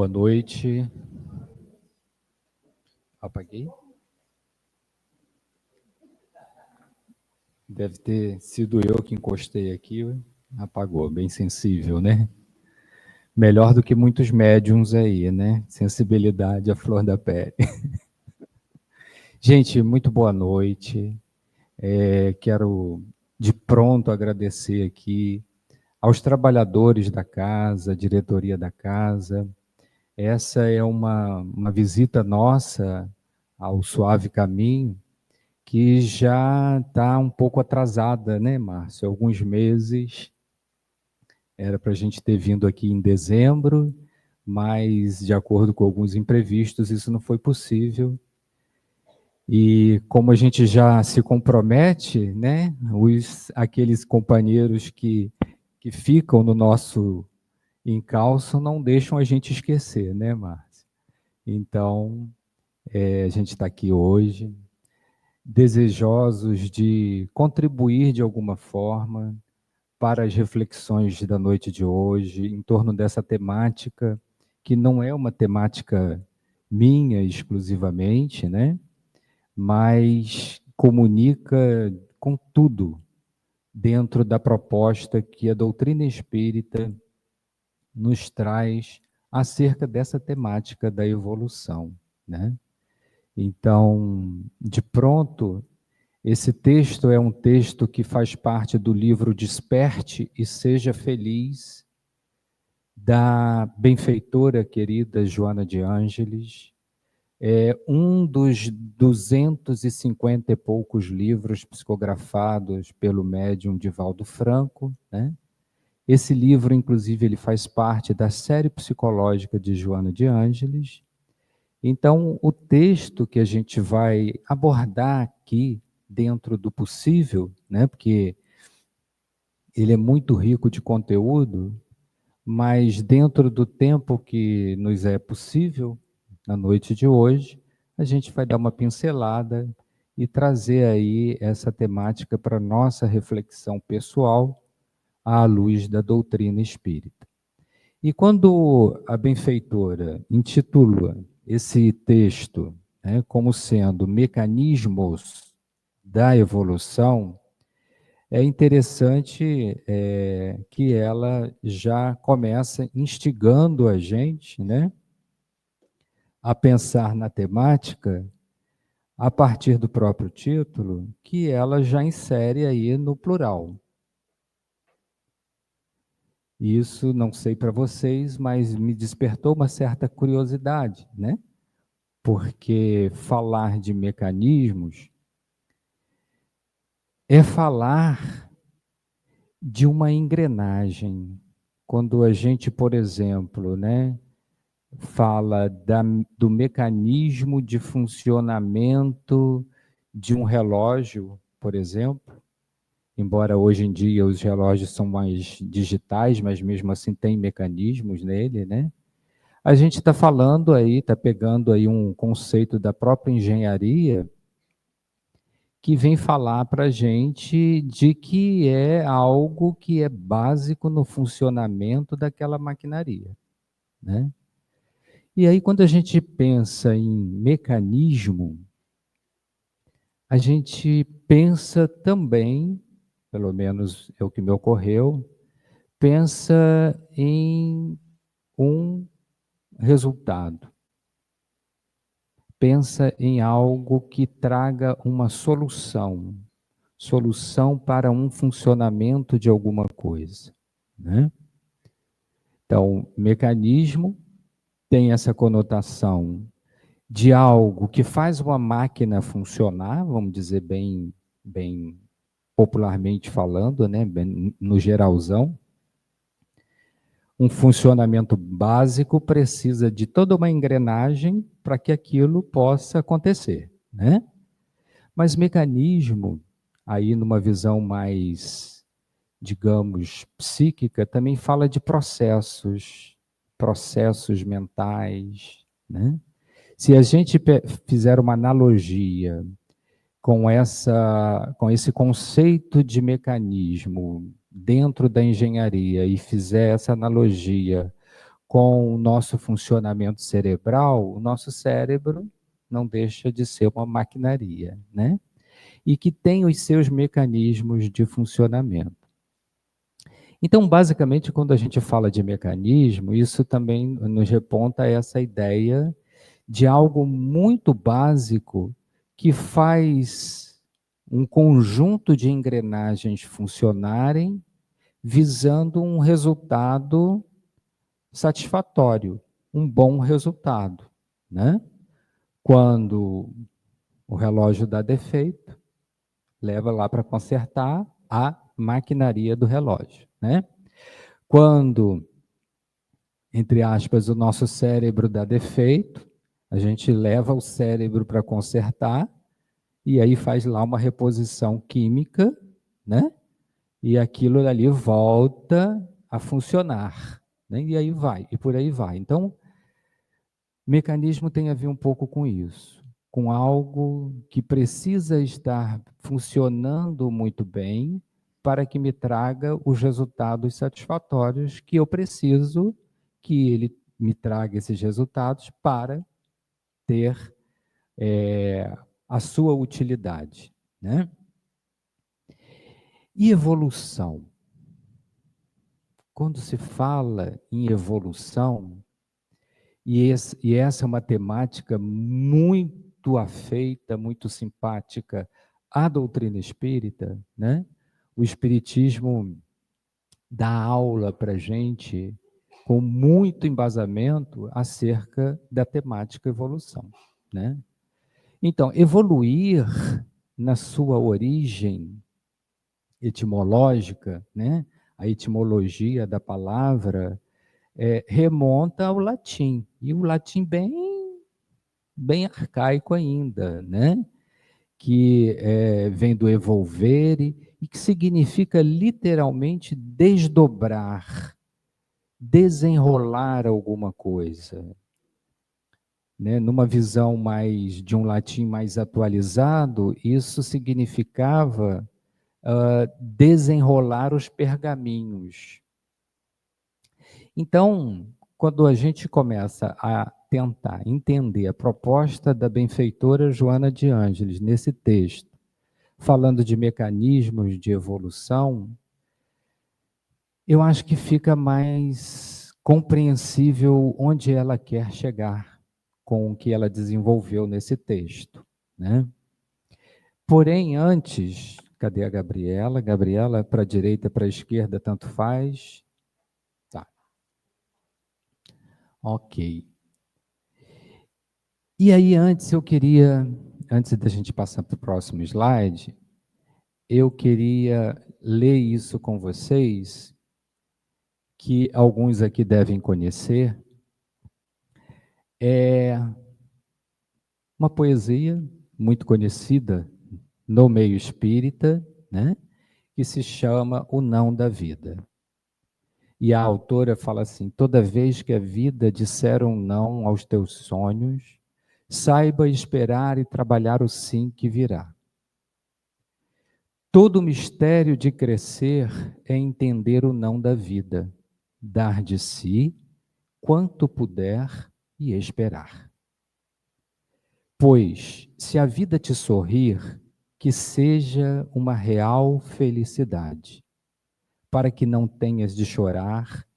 Boa noite. Apaguei? Deve ter sido eu que encostei aqui, apagou, bem sensível, né? Melhor do que muitos médiums aí, né? Sensibilidade à flor da pele. Gente, muito boa noite. Quero de pronto agradecer aqui aos trabalhadores da casa, diretoria da casa. Essa é uma visita nossa ao Suave Caminho, que já está um pouco atrasada, né, Márcio? Alguns meses. Era para a gente ter vindo aqui em dezembro, mas de acordo com alguns imprevistos, isso não foi possível. E como a gente já se compromete, né, aqueles companheiros que ficam no nosso encalço não deixam a gente esquecer, né, Márcio? Então, a gente está aqui hoje, desejosos de contribuir de alguma forma para as reflexões da noite de hoje, em torno dessa temática, que não é uma temática minha exclusivamente, né? Mas comunica com tudo dentro da proposta que a doutrina espírita nos traz acerca dessa temática da evolução, né? Então, de pronto, esse texto é um texto que faz parte do livro Desperte e Seja Feliz, da benfeitora querida Joana de Ângeles. É um dos 250 e poucos livros psicografados pelo médium Divaldo Franco, né? Esse livro, inclusive, ele faz parte da série psicológica de Joana de Ângeles. Então, o texto que a gente vai abordar aqui, dentro do possível, né? Porque ele é muito rico de conteúdo, mas dentro do tempo que nos é possível, na noite de hoje, a gente vai dar uma pincelada e trazer aí essa temática para nossa reflexão pessoal à luz da doutrina espírita. E quando a benfeitora intitula esse texto, né, como sendo mecanismos da evolução, é interessante que ela já começa instigando a gente, né, a pensar na temática a partir do próprio título, que ela já insere aí no plural. Isso, não sei para vocês, mas me despertou uma certa curiosidade, né? Porque falar de mecanismos é falar de uma engrenagem. Quando a gente, por exemplo, né, fala do mecanismo de funcionamento de um relógio, por exemplo, embora hoje em dia os relógios são mais digitais, mas mesmo assim tem mecanismos nele, né? A gente está falando aí, está pegando aí um conceito da própria engenharia que vem falar para a gente de que é algo que é básico no funcionamento daquela maquinaria, né? E aí, quando a gente pensa em mecanismo, a gente pensa também, pelo menos é o que me ocorreu, pensa em um resultado. Pensa em algo que traga uma solução para um funcionamento de alguma coisa, né? Então, mecanismo tem essa conotação de algo que faz uma máquina funcionar, vamos dizer bem popularmente falando, né, bem no geralzão. Um funcionamento básico precisa de toda uma engrenagem para que aquilo possa acontecer, né? Mas mecanismo, aí numa visão mais, digamos, psíquica, também fala de processos mentais, né? Se a gente fizer uma analogia com esse conceito de mecanismo dentro da engenharia e fizer essa analogia com o nosso funcionamento cerebral, o nosso cérebro não deixa de ser uma maquinaria, né? E que tem os seus mecanismos de funcionamento. Então, basicamente, quando a gente fala de mecanismo, isso também nos reponta a essa ideia de algo muito básico que faz um conjunto de engrenagens funcionarem visando um resultado satisfatório, um bom resultado, né? Quando o relógio dá defeito, leva lá para consertar a maquinaria do relógio, né? Quando, entre aspas, o nosso cérebro dá defeito, a gente leva o cérebro para consertar e aí faz lá uma reposição química, né? E aquilo ali volta a funcionar, né? E aí vai, e por aí vai. Então, mecanismo tem a ver um pouco com isso, com algo que precisa estar funcionando muito bem para que me traga os resultados satisfatórios que eu preciso que ele me traga esses resultados para ter a sua utilidade, né? E evolução? Quando se fala em evolução, e essa é uma temática muito afeita, muito simpática à doutrina espírita, né? O espiritismo dá aula para a gente com muito embasamento acerca da temática evolução, né? Então, evoluir na sua origem etimológica, né? A etimologia da palavra remonta ao latim, e o latim bem arcaico ainda, né? Que vem do evolvere e que significa literalmente desdobrar, desenrolar alguma coisa, né? Numa visão mais de um latim mais atualizado, isso significava desenrolar os pergaminhos. Então, quando a gente começa a tentar entender a proposta da benfeitora Joana de Ângeles nesse texto, falando de mecanismos de evolução, eu acho que fica mais compreensível onde ela quer chegar com o que ela desenvolveu nesse texto, né? Porém, antes, cadê a Gabriela? Gabriela, para a direita, para a esquerda, tanto faz. Tá, ok. E aí, antes da gente passar para o próximo slide, eu queria ler isso com vocês, que alguns aqui devem conhecer. É uma poesia muito conhecida no meio espírita, né? Que se chama O Não da Vida. E a autora fala assim: toda vez que a vida disser um não aos teus sonhos, saiba esperar e trabalhar o sim que virá. Todo o mistério de crescer é entender o não da vida, dar de si quanto puder e esperar. Pois, se a vida te sorrir, que seja uma real felicidade, para que não tenhas de chorar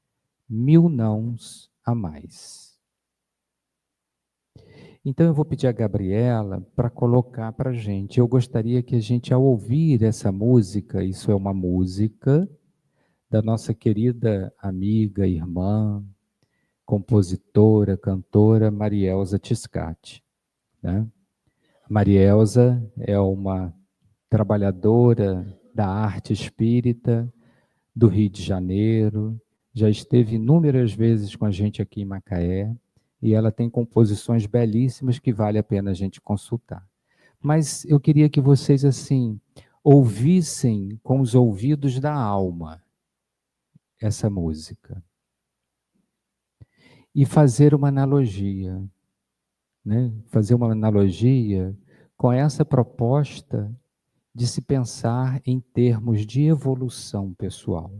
1000 nãos a mais. Então eu vou pedir a Gabriela para colocar para a gente. Eu gostaria que a gente, ao ouvir essa música, isso é uma música da nossa querida amiga, irmã, compositora, cantora Marielza Tiscati, né? Marielza é uma trabalhadora da arte espírita do Rio de Janeiro, já esteve inúmeras vezes com a gente aqui em Macaé, e ela tem composições belíssimas que vale a pena a gente consultar. Mas eu queria que vocês, assim, ouvissem com os ouvidos da alma essa música e fazer uma analogia, né? Fazer uma analogia com essa proposta de se pensar em termos de evolução pessoal.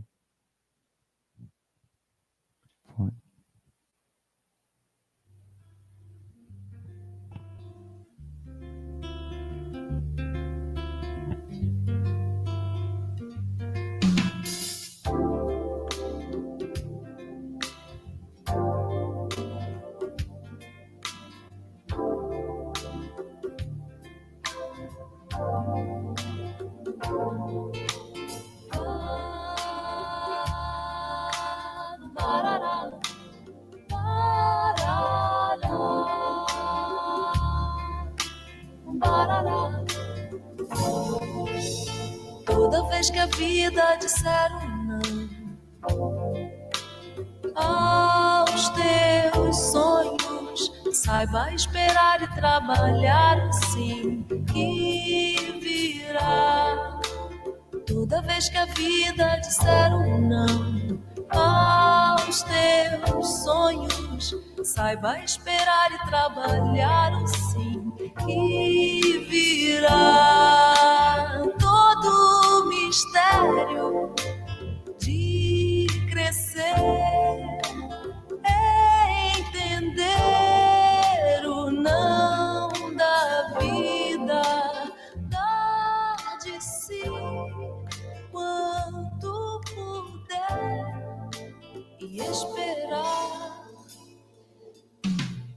Toda vez que a vida disser um não aos teus sonhos, saiba esperar e trabalhar assim que virá. Toda vez que a vida disser um não aos teus sonhos, saiba esperar e trabalhar assim que virá. Todo mistério de crescer é entender o não da vida, dar de si quanto puder e esperar.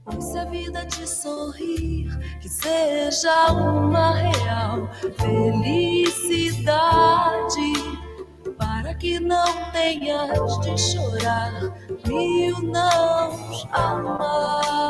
Pois se a vida te sorrir, que seja uma real felicidade, para que não tenhas de chorar mil nãos a mais.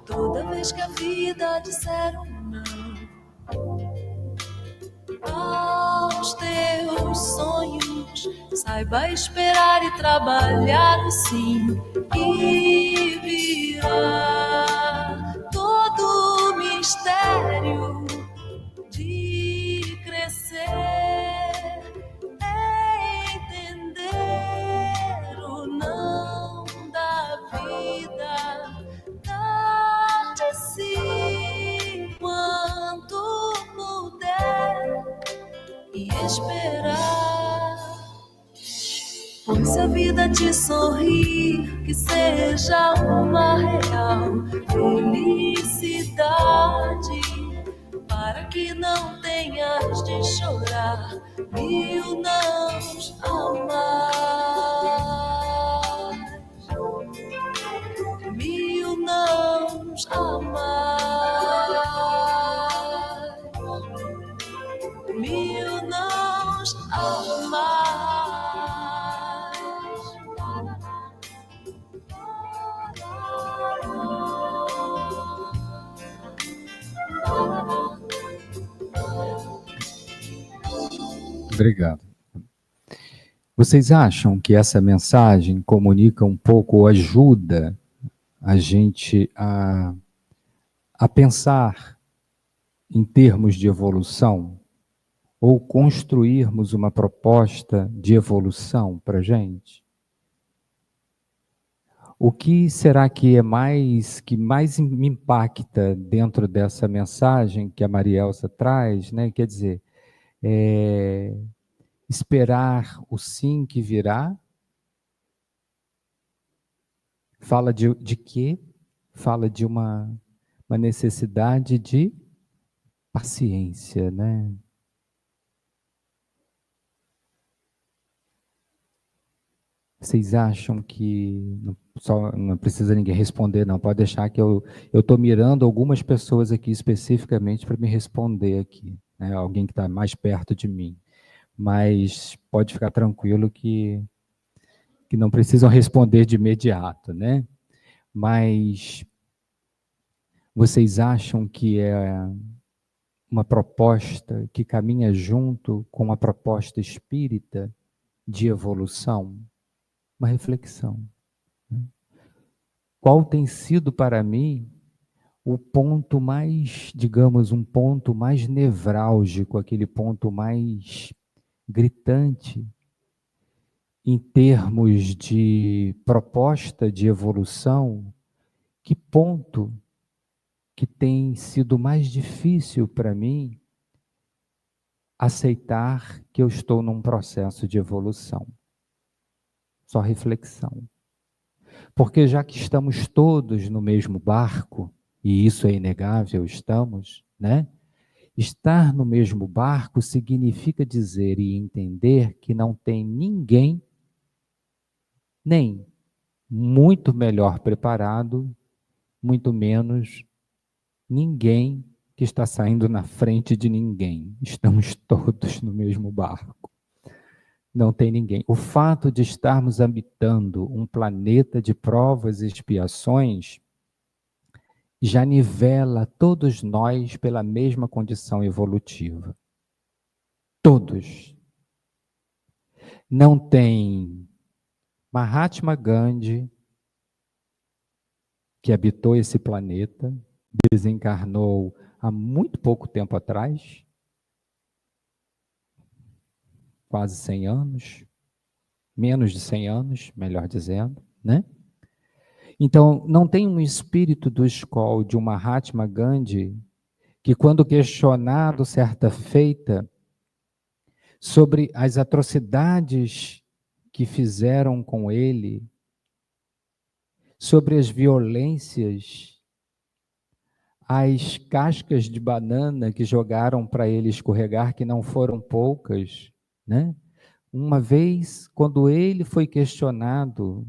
Toda vez que a vida disser um não aos teus sonhos, saiba esperar e trabalhar assim que virá. Todo mistério de crescer é entender o não da vida, dar de si quanto puder e esperar. Pois se a vida te sorrir, que seja uma real felicidade, para que não tenhas de chorar mil nãos a mais. Mil nãos a mais. Mil nãos a mais. Obrigado. Vocês acham que essa mensagem comunica um pouco ou ajuda a gente a pensar em termos de evolução ou construirmos uma proposta de evolução para a gente? O que será que mais me impacta dentro dessa mensagem que a Marielsa traz, né? Quer dizer, esperar o sim que virá. Fala de quê? Fala de uma necessidade de paciência, né? Vocês acham que não precisa ninguém responder, não? Pode deixar que eu estou mirando algumas pessoas aqui especificamente para me responder aqui, né? Alguém que está mais perto de mim. Mas pode ficar tranquilo que não precisam responder de imediato, né? Mas vocês acham que é uma proposta que caminha junto com a proposta espírita de evolução? Uma reflexão. Qual tem sido para mim o ponto mais, digamos, um ponto mais nevrálgico, aquele ponto mais gritante em termos de proposta de evolução? Que ponto que tem sido mais difícil para mim aceitar que eu estou num processo de evolução? Só reflexão. Porque já que estamos todos no mesmo barco, e isso é inegável, estamos, né? Estar no mesmo barco significa dizer e entender que não tem ninguém, nem muito melhor preparado, muito menos ninguém que está saindo na frente de ninguém. Estamos todos no mesmo barco. Não tem ninguém. O fato de estarmos habitando um planeta de provas e expiações já nivela todos nós pela mesma condição evolutiva. Todos. Não tem Mahatma Gandhi, que habitou esse planeta, desencarnou há muito pouco tempo atrás, quase 100 anos, menos de 100 anos, melhor dizendo, né? Então, não tem um espírito do Skol, de um Mahatma Gandhi, que quando questionado certa feita sobre as atrocidades que fizeram com ele, sobre as violências, as cascas de banana que jogaram para ele escorregar, que não foram poucas, né? Uma vez, quando ele foi questionado,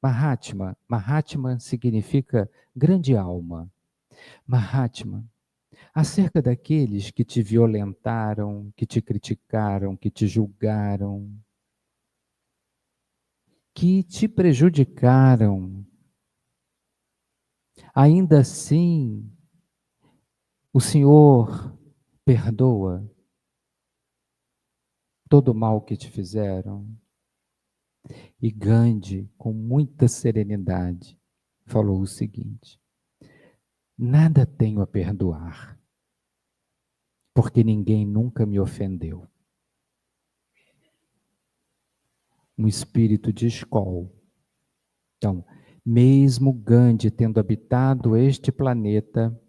Mahatma significa grande alma. Mahatma, acerca daqueles que te violentaram, que te criticaram, que te julgaram, que te prejudicaram, ainda assim, o Senhor perdoa todo o mal que te fizeram? E Gandhi, com muita serenidade, falou o seguinte: nada tenho a perdoar, porque ninguém nunca me ofendeu. Um espírito de escola. Então, mesmo Gandhi tendo habitado este planeta,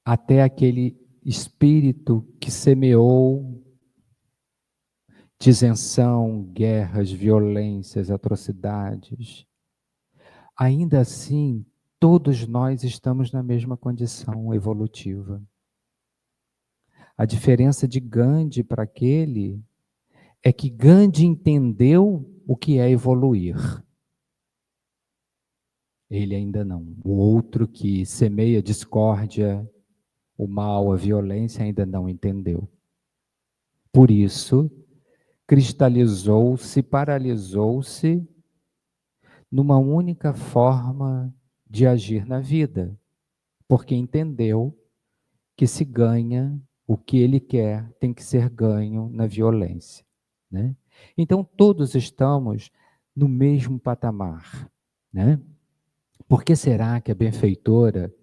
até aquele espírito que semeou disenção, guerras, violências, atrocidades, ainda assim, todos nós estamos na mesma condição evolutiva. A diferença de Gandhi para aquele é que Gandhi entendeu o que é evoluir. Ele ainda não. O outro que semeia discórdia, o mal, a violência, ainda não entendeu. Por isso, cristalizou-se, paralisou-se numa única forma de agir na vida, porque entendeu que se ganha o que ele quer, tem que ser ganho na violência, né? Então, todos estamos no mesmo patamar, né? Por que será que a benfeitora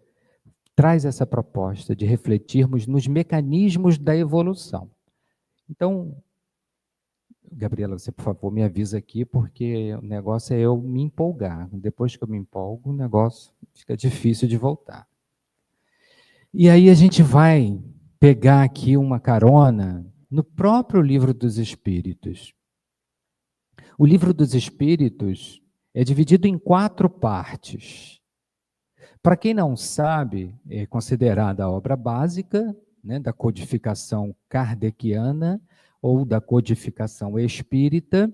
traz essa proposta de refletirmos nos mecanismos da evolução? Então, Gabriela, você, por favor, me avisa aqui, porque o negócio é eu me empolgar. Depois que eu me empolgo, o negócio fica difícil de voltar. E aí a gente vai pegar aqui uma carona no próprio Livro dos Espíritos. O Livro dos Espíritos é dividido em 4 partes. Para quem não sabe, é considerada a obra básica, né, da codificação kardeciana ou da codificação espírita,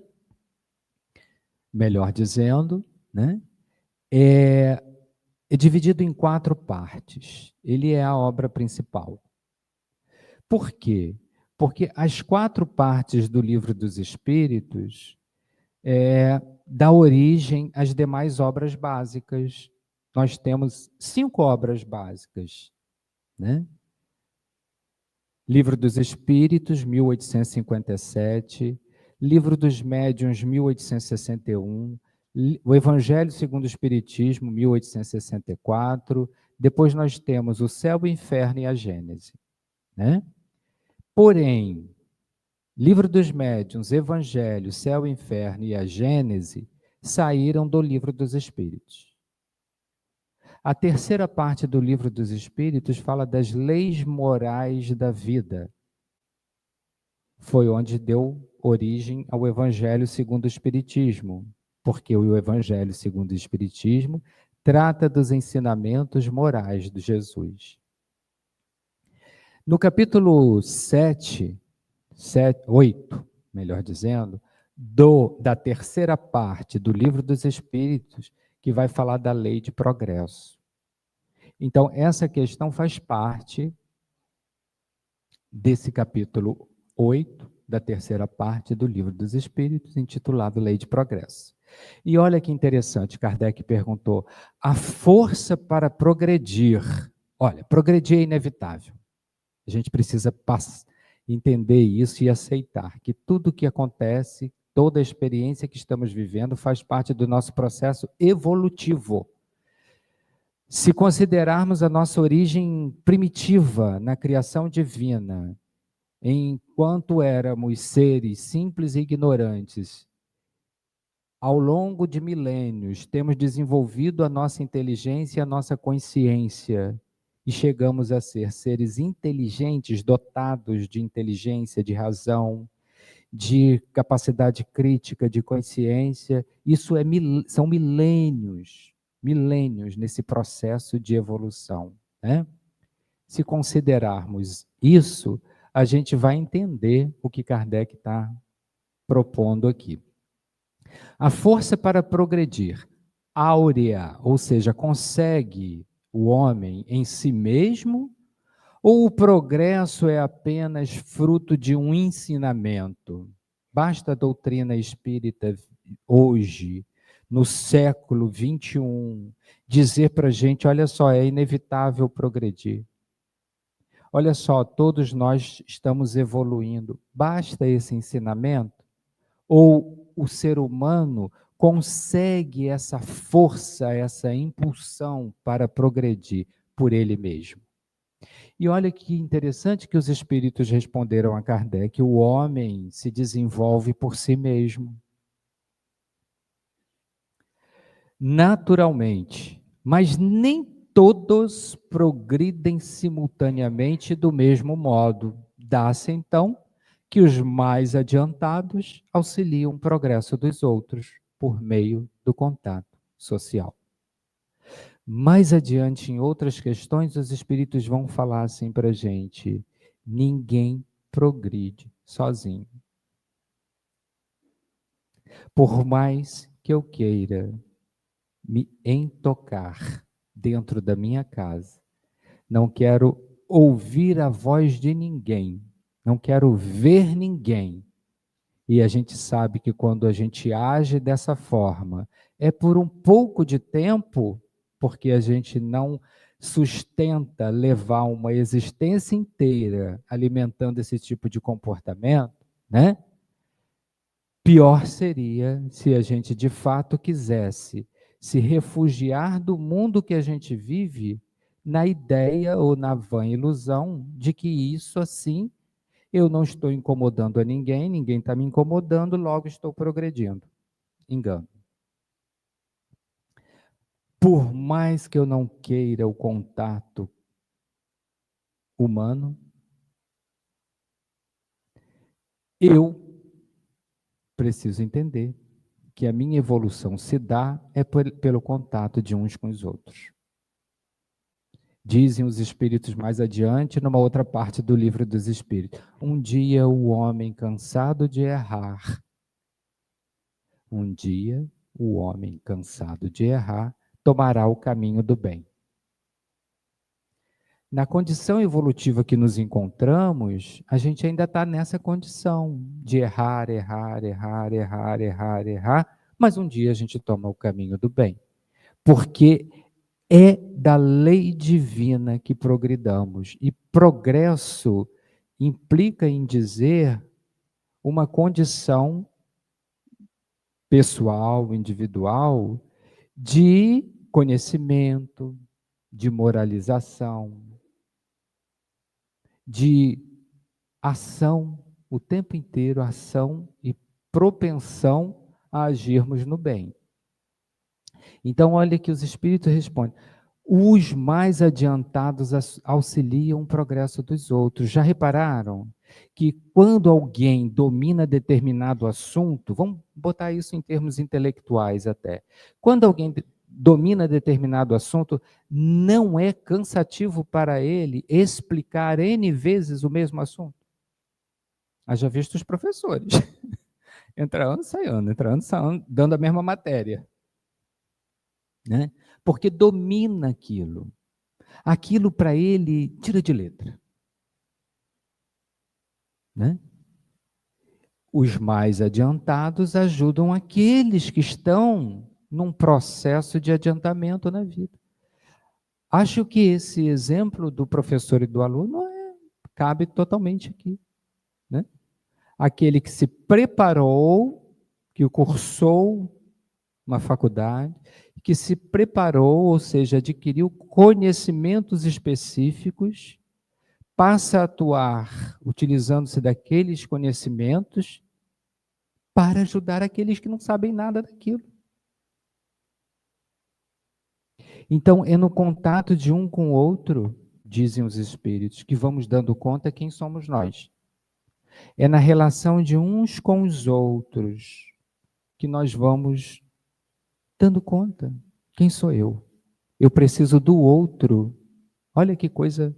melhor dizendo, né? É dividido em 4 partes. Ele é a obra principal. Por quê? Porque as 4 partes do Livro dos Espíritos dá origem às demais obras básicas. Nós temos 5 obras básicas, né? Livro dos Espíritos, 1857, Livro dos Médiuns, 1861, o Evangelho segundo o Espiritismo, 1864, depois nós temos o Céu, o Inferno e a Gênese, né? Porém, Livro dos Médiuns, Evangelho, Céu, Inferno e a Gênese saíram do Livro dos Espíritos. A terceira parte do Livro dos Espíritos fala das leis morais da vida. Foi onde deu origem ao Evangelho segundo o Espiritismo, porque o Evangelho segundo o Espiritismo trata dos ensinamentos morais de Jesus. No capítulo 8, melhor dizendo, da terceira parte do Livro dos Espíritos, que vai falar da lei de progresso. Então, essa questão faz parte desse capítulo 8, da terceira parte do Livro dos Espíritos, intitulado Lei de Progresso. E olha que interessante, Kardec perguntou, a força para progredir. Olha, progredir é inevitável. A gente precisa entender isso e aceitar que tudo que acontece, toda a experiência que estamos vivendo faz parte do nosso processo evolutivo. Se considerarmos a nossa origem primitiva na criação divina, enquanto éramos seres simples e ignorantes, ao longo de milênios, temos desenvolvido a nossa inteligência e a nossa consciência e chegamos a ser seres inteligentes, dotados de inteligência, de razão, de capacidade crítica, de consciência. Isso são milênios nesse processo de evolução, né? Se considerarmos isso, a gente vai entender o que Kardec está propondo aqui. A força para progredir, áurea, ou seja, consegue o homem em si mesmo, ou o progresso é apenas fruto de um ensinamento? Basta a doutrina espírita hoje, no século 21, dizer para a gente, olha só, é inevitável progredir. Olha só, todos nós estamos evoluindo. Basta esse ensinamento? Ou o ser humano consegue essa força, essa impulsão para progredir por ele mesmo? E olha que interessante que os espíritos responderam a Kardec: o homem se desenvolve por si mesmo. Naturalmente, mas nem todos progridem simultaneamente do mesmo modo. Dá-se então que os mais adiantados auxiliam o progresso dos outros por meio do contato social. Mais adiante, em outras questões, os espíritos vão falar assim para a gente: ninguém progride sozinho. Por mais que eu queira me entocar dentro da minha casa, não quero ouvir a voz de ninguém, não quero ver ninguém. E a gente sabe que quando a gente age dessa forma, é por um pouco de tempo, porque a gente não sustenta levar uma existência inteira alimentando esse tipo de comportamento, né? Pior seria se a gente de fato quisesse se refugiar do mundo que a gente vive na ideia ou na vã ilusão de que isso assim, eu não estou incomodando a ninguém, ninguém está me incomodando, logo estou progredindo. Engano. Por mais que eu não queira o contato humano, eu preciso entender que a minha evolução se dá pelo contato de uns com os outros. Dizem os espíritos mais adiante, numa outra parte do Livro dos Espíritos: um dia o homem cansado de errar, um dia o homem cansado de errar tomará o caminho do bem. Na condição evolutiva que nos encontramos, a gente ainda está nessa condição de errar, mas um dia a gente toma o caminho do bem. Porque é da lei divina que progridamos. E progresso implica em dizer uma condição pessoal, individual, de conhecimento, de moralização, de ação, o tempo inteiro, ação e propensão a agirmos no bem. Então, olha que os espíritos respondem: os mais adiantados auxiliam o progresso dos outros. Já repararam que quando alguém domina determinado assunto, vamos botar isso em termos intelectuais até, quando alguém domina determinado assunto, não é cansativo para ele explicar N vezes o mesmo assunto? Haja visto os professores. Entra ano, sai ano, dando a mesma matéria. Né? Porque domina aquilo. Aquilo para ele tira de letra. Né? Os mais adiantados ajudam aqueles que estão num processo de adiantamento na vida. Acho que esse exemplo do professor e do aluno cabe totalmente aqui. Né? Aquele que se preparou, que cursou uma faculdade, que se preparou, ou seja, adquiriu conhecimentos específicos, passa a atuar utilizando-se daqueles conhecimentos para ajudar aqueles que não sabem nada daquilo. Então, é no contato de um com o outro, dizem os espíritos, que vamos dando conta quem somos nós. É na relação de uns com os outros que nós vamos dando conta. Quem sou eu? Eu preciso do outro. Olha que coisa,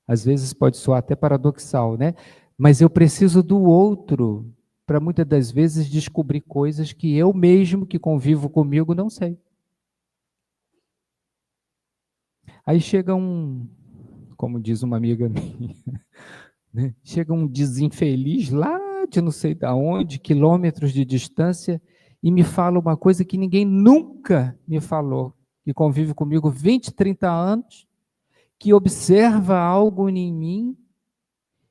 às vezes pode soar até paradoxal, né? Mas eu preciso do outro para muitas das vezes descobrir coisas que eu mesmo, que convivo comigo, não sei. Aí chega como diz uma amiga minha, né? Chega um desinfeliz lá de não sei de onde, quilômetros de distância, e me fala uma coisa que ninguém nunca me falou, que convive comigo 20, 30 anos, que observa algo em mim,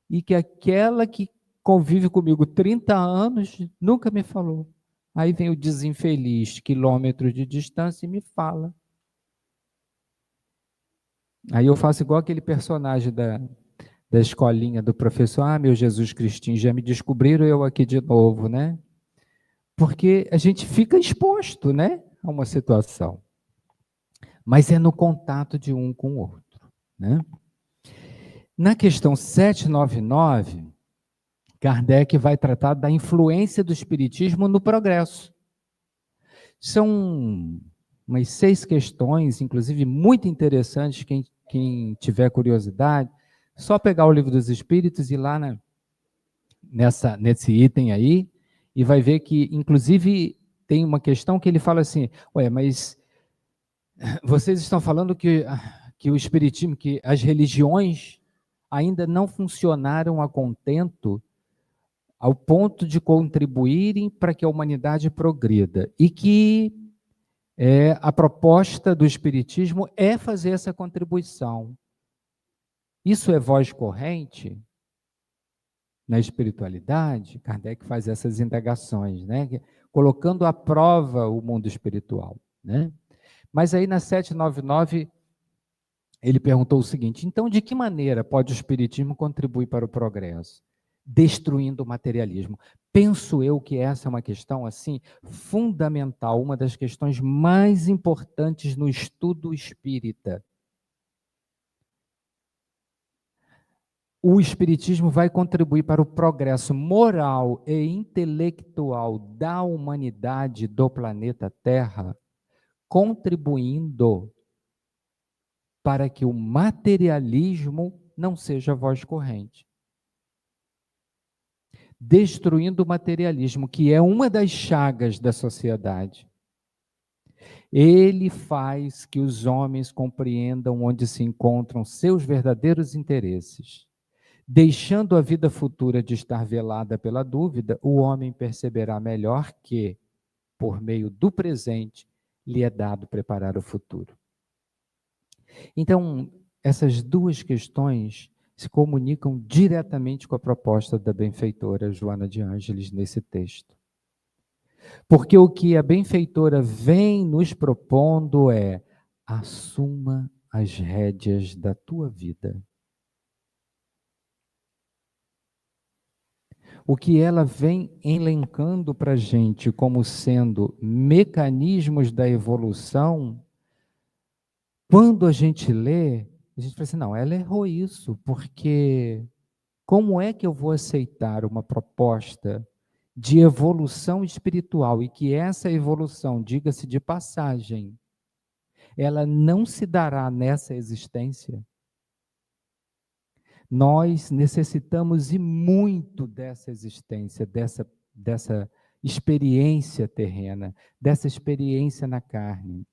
e que aquela que convive comigo 30 anos nunca me falou. Aí vem o desinfeliz, quilômetros de distância, e me fala. Aí eu faço igual aquele personagem da escolinha do professor, meu Jesus Cristinho, já me descobriram eu aqui de novo, né? Porque a gente fica exposto, né, a uma situação. Mas é no contato de um com o outro, né? Na questão 799, Kardec vai tratar da influência do espiritismo no progresso. São umas 6 questões, inclusive muito interessantes, quem tiver curiosidade, só pegar o Livro dos Espíritos e ir lá nesse item aí, e vai ver que, inclusive, tem uma questão que ele fala assim, mas vocês estão falando que o espiritismo, que as religiões ainda não funcionaram a contento ao ponto de contribuírem para que a humanidade progrida, e que a proposta do espiritismo é fazer essa contribuição. Isso é voz corrente? Na espiritualidade, Kardec faz essas indagações, né? Colocando à prova o mundo espiritual, né? Mas aí na 799, ele perguntou o seguinte, então de que maneira pode o espiritismo contribuir para o progresso? Destruindo o materialismo. Penso eu que essa é uma questão assim fundamental, uma das questões mais importantes no estudo espírita. O espiritismo vai contribuir para o progresso moral e intelectual da humanidade do planeta Terra, contribuindo para que o materialismo não seja voz corrente. Destruindo o materialismo, que é uma das chagas da sociedade. Ele faz que os homens compreendam onde se encontram seus verdadeiros interesses. Deixando a vida futura de estar velada pela dúvida, o homem perceberá melhor que, por meio do presente, lhe é dado preparar o futuro. Então, essas duas questões se comunicam diretamente com a proposta da benfeitora Joana de Ângeles nesse texto. Porque o que a benfeitora vem nos propondo é: assuma as rédeas da tua vida. O que ela vem elencando para a gente como sendo mecanismos da evolução, quando a gente lê, a gente fala assim, não, ela errou isso, porque como é que eu vou aceitar uma proposta de evolução espiritual e que essa evolução, diga-se de passagem, ela não se dará nessa existência. Nós necessitamos e muito dessa existência, dessa experiência terrena, dessa experiência na carne.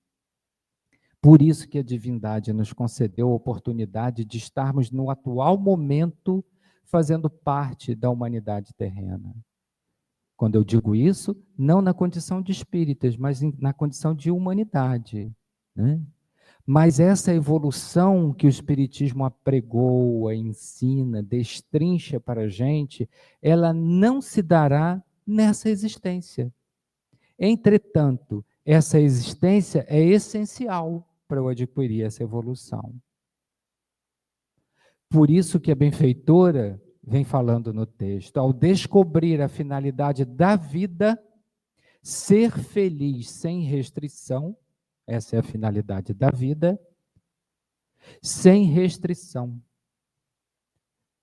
Por isso que a divindade nos concedeu a oportunidade de estarmos no atual momento fazendo parte da humanidade terrena. Quando eu digo isso, não na condição de espíritas, mas na condição de humanidade, né? Mas essa evolução que o Espiritismo apregoa, ensina, destrincha para a gente, ela não se dará nessa existência. Entretanto, essa existência é essencial para eu adquirir essa evolução. Por isso que a benfeitora vem falando no texto, ao descobrir a finalidade da vida, ser feliz sem restrição, essa é a finalidade da vida, sem restrição.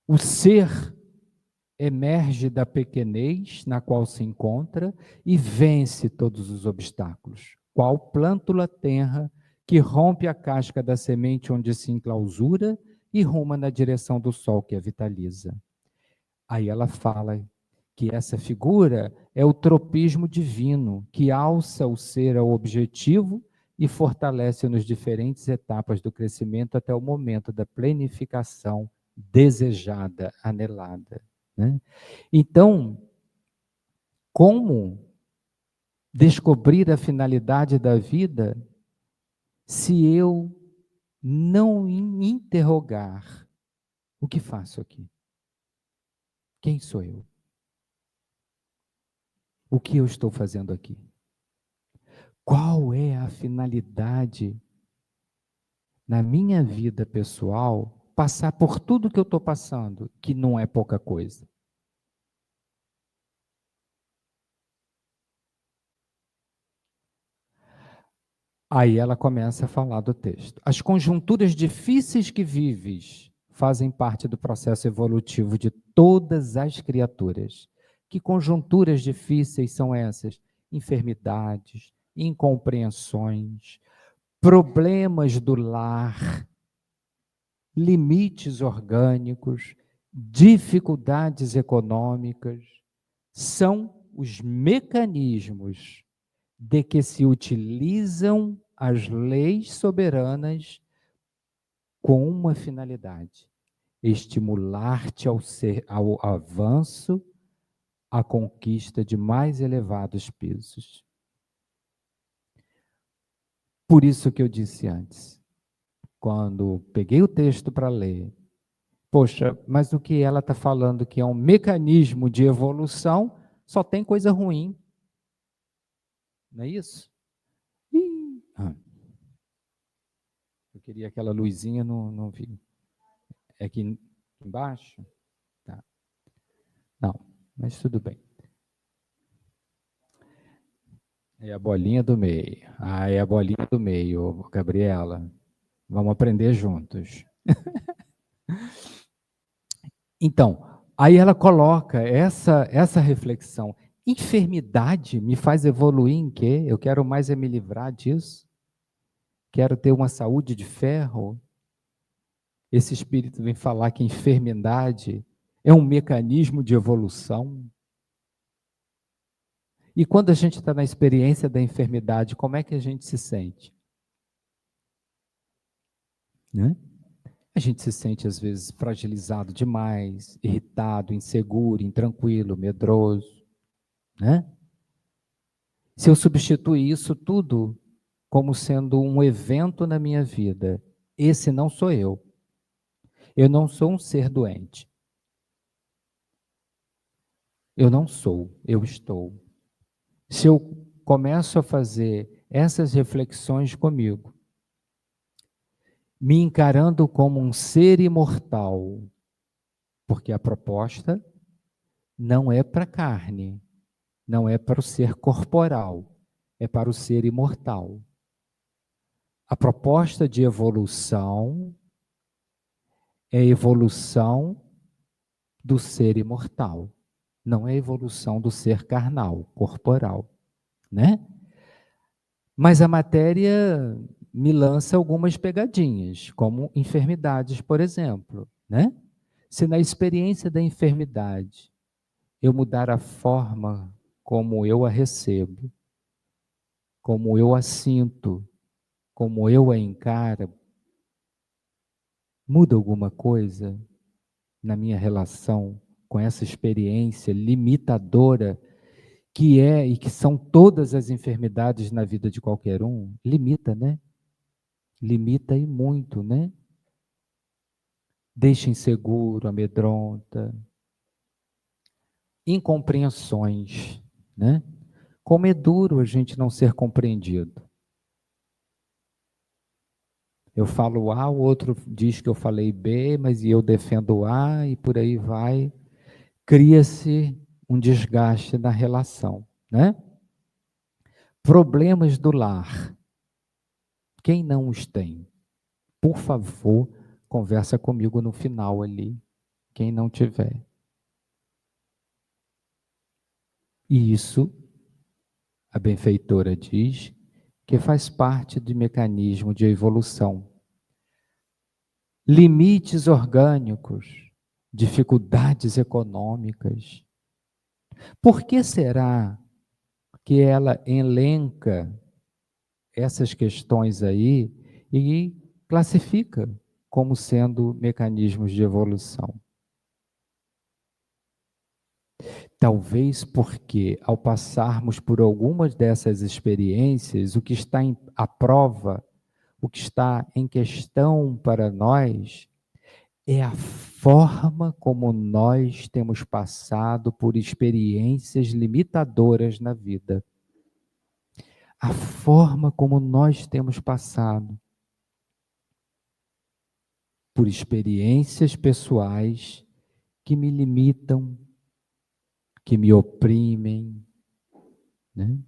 O ser emerge da pequenez na qual se encontra e vence todos os obstáculos, qual plântula tenra que rompe a casca da semente onde se enclausura e ruma na direção do sol que a vitaliza. Aí ela fala que essa figura é o tropismo divino, que alça o ser ao objetivo e fortalece nas diferentes etapas do crescimento até o momento da plenificação desejada, anelada, né? Então, como descobrir a finalidade da vida se eu não interrogar o que faço aqui? Quem sou eu? O que eu estou fazendo aqui? Qual é a finalidade na minha vida pessoal, passar por tudo que eu estou passando, que não é pouca coisa? Aí ela começa a falar do texto. As conjunturas difíceis que vives fazem parte do processo evolutivo de todas as criaturas. Que conjunturas difíceis são essas? Enfermidades, incompreensões, problemas do lar, limites orgânicos, dificuldades econômicas, são os mecanismos de que se utilizam as leis soberanas com uma finalidade: estimular-te ao avanço, à conquista de mais elevados pisos. Por isso que eu disse antes, quando peguei o texto para ler, poxa, mas o que ela está falando que é um mecanismo de evolução, só tem coisa ruim. Não é isso? Eu queria aquela luzinha, não vi. É aqui embaixo? Tá. Não, mas tudo bem. É a bolinha do meio. Ah, é a bolinha do meio, Gabriela. Vamos aprender juntos. Então, aí ela coloca essa reflexão. Enfermidade me faz evoluir em quê? Eu quero mais é me livrar disso? Quero ter uma saúde de ferro? Esse espírito vem falar que enfermidade é um mecanismo de evolução. E quando a gente está na experiência da enfermidade, como é que a gente se sente? Né? A gente se sente, às vezes, fragilizado demais, irritado, inseguro, intranquilo, medroso, né? Se eu substituir isso tudo como sendo um evento na minha vida, esse não sou eu. Eu não sou um ser doente. Eu não sou, eu estou. Se eu começo a fazer essas reflexões comigo, me encarando como um ser imortal, porque a proposta não é para a carne, não é para o ser corporal, é para o ser imortal. A proposta de evolução é a evolução do ser imortal, não é a evolução do ser carnal, corporal, né? Mas a matéria me lança algumas pegadinhas, como enfermidades, por exemplo, né? Se na experiência da enfermidade eu mudar a forma como eu a recebo, como eu a sinto, como eu a encaro, muda alguma coisa na minha relação com essa experiência limitadora que é e que são todas as enfermidades na vida de qualquer um? Limita, né? Limita e muito, né? Deixa inseguro, amedronta, incompreensões, né? Como é duro a gente não ser compreendido. Eu falo A, o outro diz que eu falei B, mas eu defendo A e por aí vai. Cria-se um desgaste na relação, né? Problemas do lar. Quem não os tem? Por favor, conversa comigo no final ali. Quem não tiver. E isso, a benfeitora diz, que faz parte do mecanismo de evolução. Limites orgânicos, dificuldades econômicas. Por que será que ela elenca essas questões aí e classifica como sendo mecanismos de evolução? Talvez porque, ao passarmos por algumas dessas experiências, o que está à prova, o que está em questão para nós, é a forma como nós temos passado por experiências limitadoras na vida. A forma como nós temos passado por experiências pessoais que me limitam, que me oprimem, né?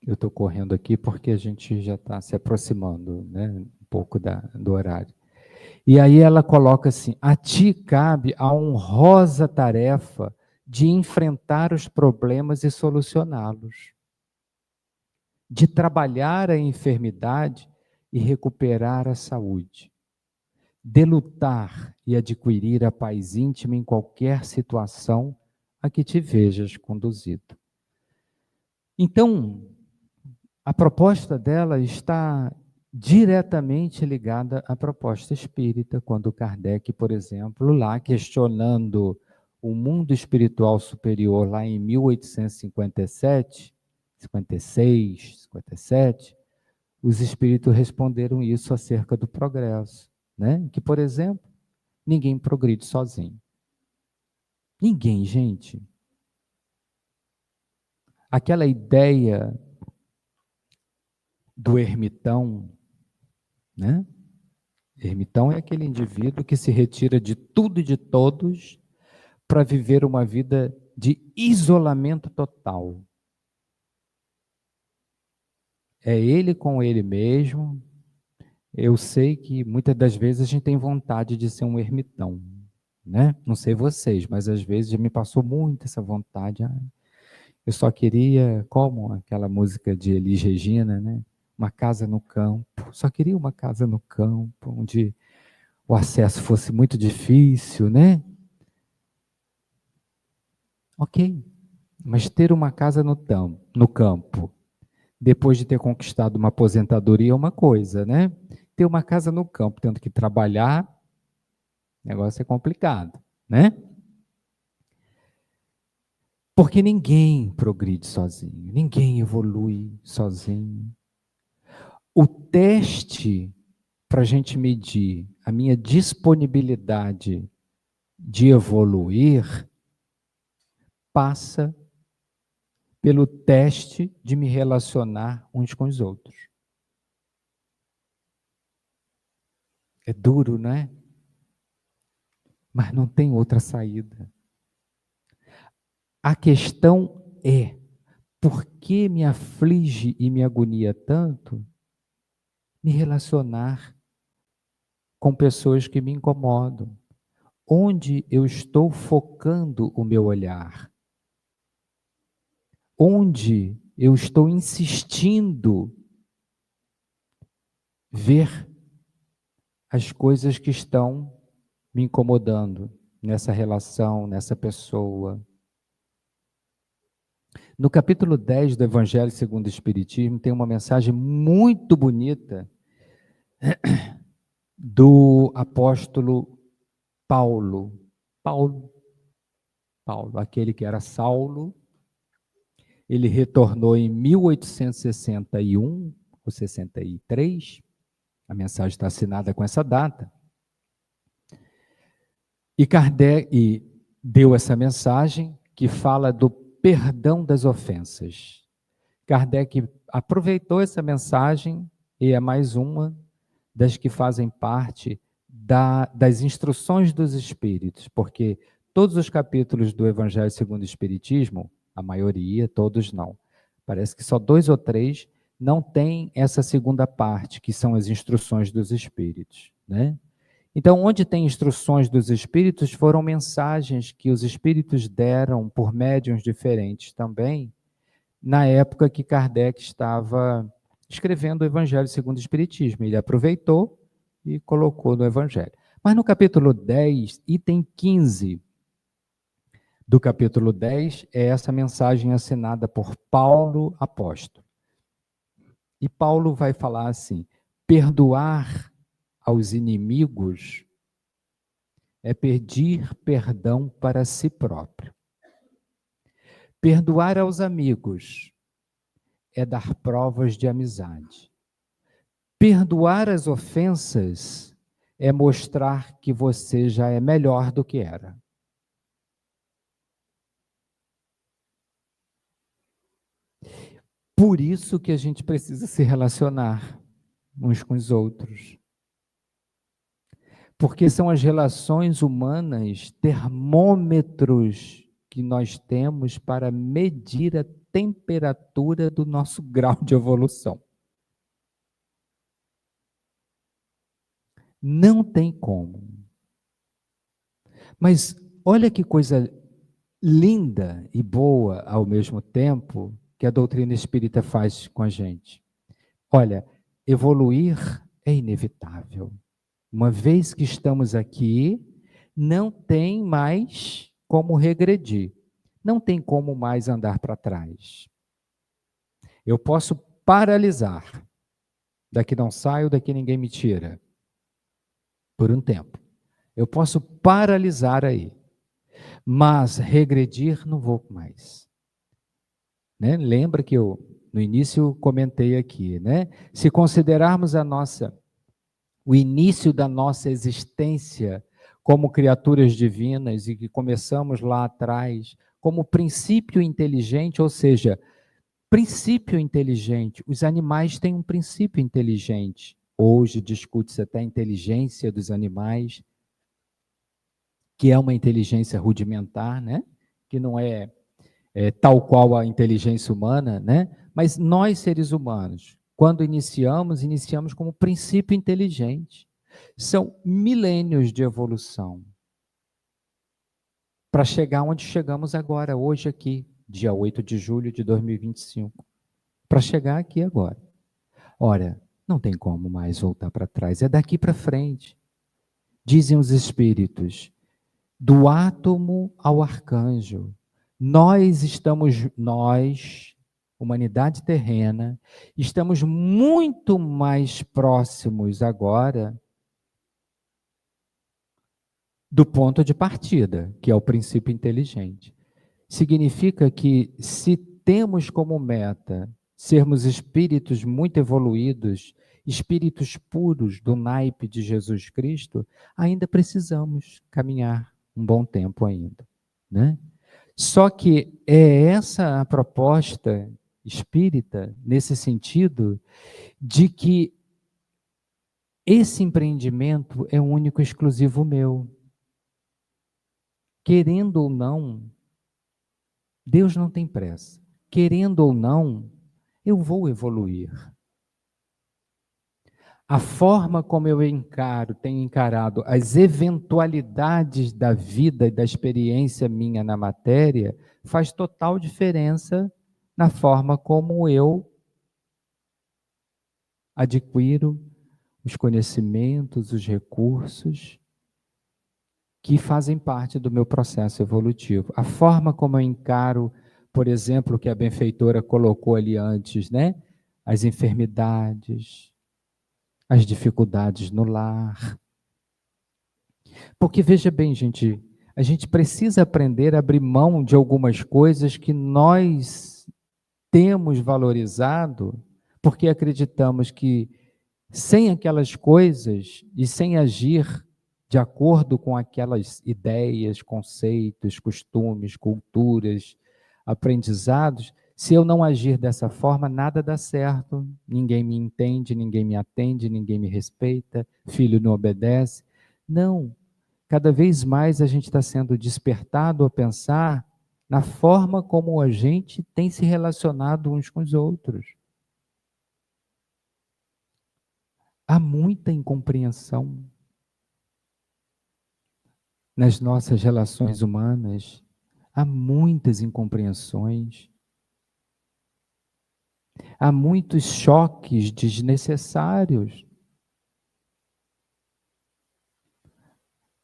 Eu estou correndo aqui porque a gente já está se aproximando, né, um pouco do horário. E aí ela coloca assim: a ti cabe a honrosa tarefa de enfrentar os problemas e solucioná-los, de trabalhar a enfermidade e recuperar a saúde, de lutar e adquirir a paz íntima em qualquer situação a que te vejas conduzido. Então, a proposta dela está diretamente ligada à proposta espírita, quando Kardec, por exemplo, lá questionando o mundo espiritual superior, lá em 1857, 56, 57, os espíritos responderam isso acerca do progresso, né? Que, por exemplo, ninguém progride sozinho. Ninguém, gente. Aquela ideia do ermitão, né? Ermitão é aquele indivíduo que se retira de tudo e de todos para viver uma vida de isolamento total. É ele com ele mesmo. Eu sei que muitas das vezes a gente tem vontade de ser um ermitão, né? Não sei vocês, mas às vezes já me passou muito essa vontade. Eu só queria, como aquela música de Elis Regina, né? Uma casa no campo. Só queria uma casa no campo, onde o acesso fosse muito difícil, né? Ok, mas ter uma casa no campo, depois de ter conquistado uma aposentadoria é uma coisa, né? Ter uma casa no campo, tendo que trabalhar, o negócio é complicado, né? Porque ninguém progride sozinho, ninguém evolui sozinho. O teste para a gente medir a minha disponibilidade de evoluir passa pelo teste de me relacionar uns com os outros. É duro, não é? Mas não tem outra saída. A questão é: por que me aflige e me agonia tanto me relacionar com pessoas que me incomodam? Onde eu estou focando o meu olhar? onde eu estou insistindo ver as coisas que estão me incomodando nessa relação, nessa pessoa. No capítulo 10 do Evangelho segundo o Espiritismo, tem uma mensagem muito bonita do apóstolo Paulo. Paulo, aquele que era Saulo, ele retornou em 1861 ou 63, a mensagem está assinada com essa data, e Kardec deu essa mensagem que fala do perdão das ofensas. Kardec aproveitou essa mensagem e é mais uma das que fazem parte das instruções dos Espíritos, porque todos os capítulos do Evangelho segundo o Espiritismo, a maioria, todos não, parece que só 2 ou 3 não tem essa segunda parte, que são as instruções dos Espíritos, né? Então, onde tem instruções dos Espíritos, foram mensagens que os Espíritos deram por médiuns diferentes também, na época que Kardec estava escrevendo o Evangelho segundo o Espiritismo. Ele aproveitou e colocou no Evangelho. Mas no capítulo 10, item 15 do capítulo 10, é essa mensagem assinada por Paulo, apóstolo. E Paulo vai falar assim: perdoar aos inimigos é pedir perdão para si próprio. Perdoar aos amigos é dar provas de amizade. Perdoar as ofensas é mostrar que você já é melhor do que era. Por isso que a gente precisa se relacionar uns com os outros. Porque são as relações humanas termômetros que nós temos para medir a temperatura do nosso grau de evolução. Não tem como. Mas olha que coisa linda e boa ao mesmo tempo que a doutrina espírita faz com a gente. Olha, evoluir é inevitável. Uma vez que estamos aqui, não tem mais como regredir. Não tem como mais andar para trás. Eu posso paralisar. Daqui não saio, daqui ninguém me tira. Por um tempo. Eu posso paralisar aí. Mas regredir não vou mais. Né? Lembra que eu, no início, comentei aqui, né? Se considerarmos o início da nossa existência como criaturas divinas e que começamos lá atrás como princípio inteligente, ou seja, princípio inteligente. Os animais têm um princípio inteligente. Hoje discute-se até a inteligência dos animais, que é uma inteligência rudimentar, né? Que não é tal qual a inteligência humana, né? Mas nós, seres humanos, quando iniciamos como princípio inteligente. São milênios de evolução para chegar onde chegamos agora, hoje aqui, dia 8 de julho de 2025. Para chegar aqui agora. Ora, não tem como mais voltar para trás, é daqui para frente. Dizem os espíritos, do átomo ao arcanjo. Nós, humanidade terrena, estamos muito mais próximos agora do ponto de partida, que é o princípio inteligente. Significa que se temos como meta sermos espíritos muito evoluídos, espíritos puros do naipe de Jesus Cristo, ainda precisamos caminhar um bom tempo ainda, né? Só que é essa a proposta espírita, nesse sentido, de que esse empreendimento é único e exclusivo meu. Querendo ou não, Deus não tem pressa. Querendo ou não, eu vou evoluir. A forma como eu tenho encarado as eventualidades da vida e da experiência minha na matéria, faz total diferença na forma como eu adquiro os conhecimentos, os recursos que fazem parte do meu processo evolutivo. A forma como eu encaro, por exemplo, o que a benfeitora colocou ali antes, né? As enfermidades, as dificuldades no lar. Porque veja bem, gente, a gente precisa aprender a abrir mão de algumas coisas que nós temos valorizado, porque acreditamos que sem aquelas coisas e sem agir de acordo com aquelas ideias, conceitos, costumes, culturas, aprendizados, se eu não agir dessa forma, nada dá certo, ninguém me entende, ninguém me atende, ninguém me respeita, filho não obedece. Não, cada vez mais a gente está sendo despertado a pensar na forma como a gente tem se relacionado uns com os outros. Há muita incompreensão nas nossas relações humanas, há muitas incompreensões, há muitos choques desnecessários,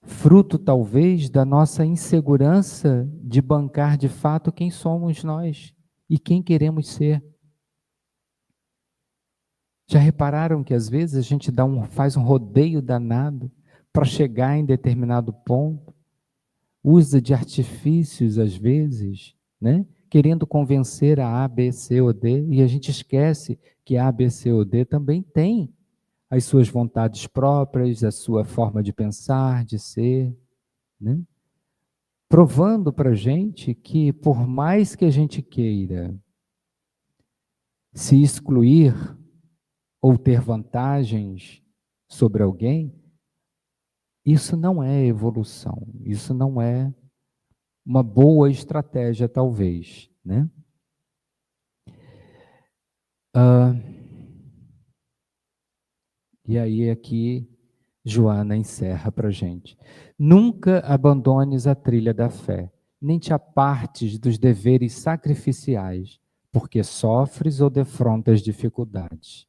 fruto talvez da nossa insegurança de bancar de fato quem somos nós e quem queremos ser. Já repararam que às vezes a gente faz um rodeio danado para chegar em determinado ponto? Usa de artifícios às vezes, né? Querendo convencer a A, B, C ou D, e a gente esquece que A, B, C ou D também tem as suas vontades próprias, a sua forma de pensar, de ser, né? Provando para a gente que por mais que a gente queira se excluir ou ter vantagens sobre alguém, isso não é evolução, isso não é uma boa estratégia, talvez, né? E aí aqui Joana encerra para a gente. Nunca abandones a trilha da fé, nem te apartes dos deveres sacrificiais, porque sofres ou defrontas dificuldades.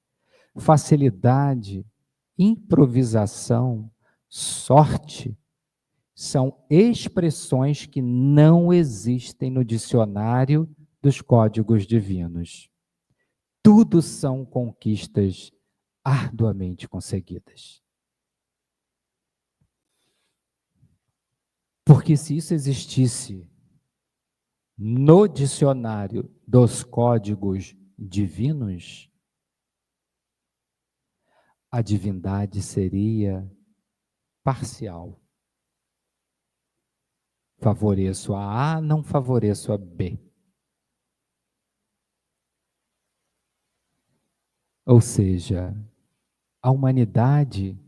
Facilidade, improvisação, sorte são expressões que não existem no dicionário dos códigos divinos. Tudo são conquistas arduamente conseguidas. Porque se isso existisse no dicionário dos códigos divinos, a divindade seria parcial. Favoreço a A, não favoreço a B. Ou seja, a humanidade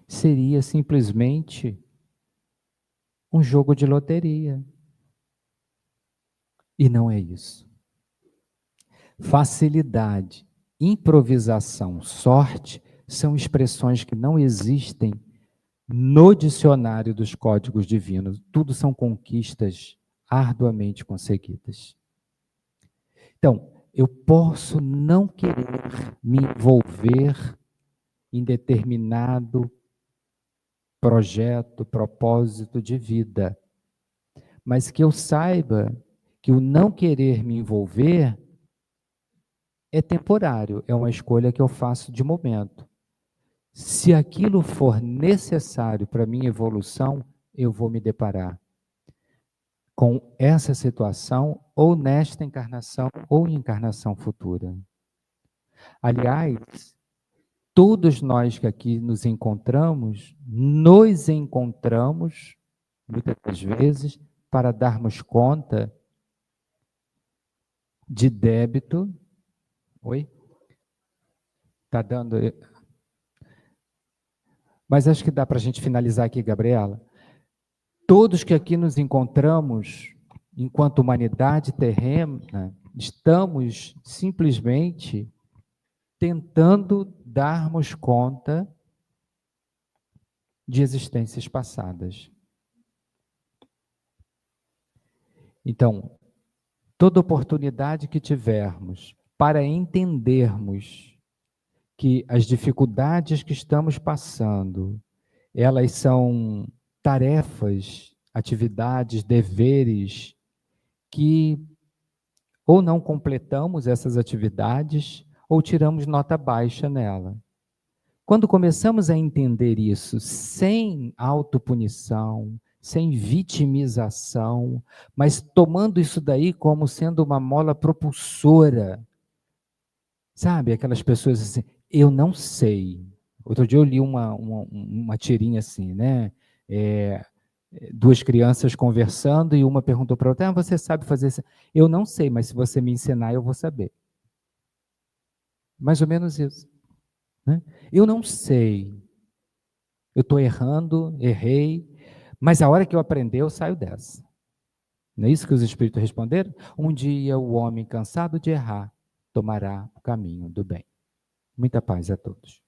seria simplesmente um jogo de loteria. E não é isso. Facilidade, improvisação, sorte são expressões que não existem no dicionário dos códigos divinos. Tudo são conquistas arduamente conseguidas. Então, eu posso não querer me envolver em determinado projeto, propósito de vida, mas que eu saiba que o não querer me envolver é temporário, é uma escolha que eu faço de momento. Se aquilo for necessário para a minha evolução, eu vou me deparar com essa situação ou nesta encarnação ou em encarnação futura. Aliás, todos nós que aqui nos encontramos muitas das vezes para darmos conta de débito. Oi? Tá dando. Mas acho que dá para a gente finalizar aqui, Gabriela. Todos que aqui nos encontramos, enquanto humanidade terrena, estamos simplesmente tentando darmos conta de existências passadas. Então, Toda oportunidade que tivermos para entendermos que as dificuldades que estamos passando, elas são tarefas, atividades, deveres que ou não completamos essas atividades ou tiramos nota baixa nela. Quando começamos a entender isso sem autopunição, sem vitimização, mas tomando isso daí como sendo uma mola propulsora, sabe? Aquelas pessoas assim, eu não sei. Outro dia eu li uma tirinha assim, né? Duas crianças conversando e uma perguntou para a outra, você sabe fazer isso? Eu não sei, mas se você me ensinar, eu vou saber. Mais ou menos isso. Né? Eu não sei, eu estou errando, errei, mas a hora que eu aprender, eu saio dessa. Não é isso que os espíritos responderam? Um dia o homem cansado de errar tomará o caminho do bem. Muita paz a todos.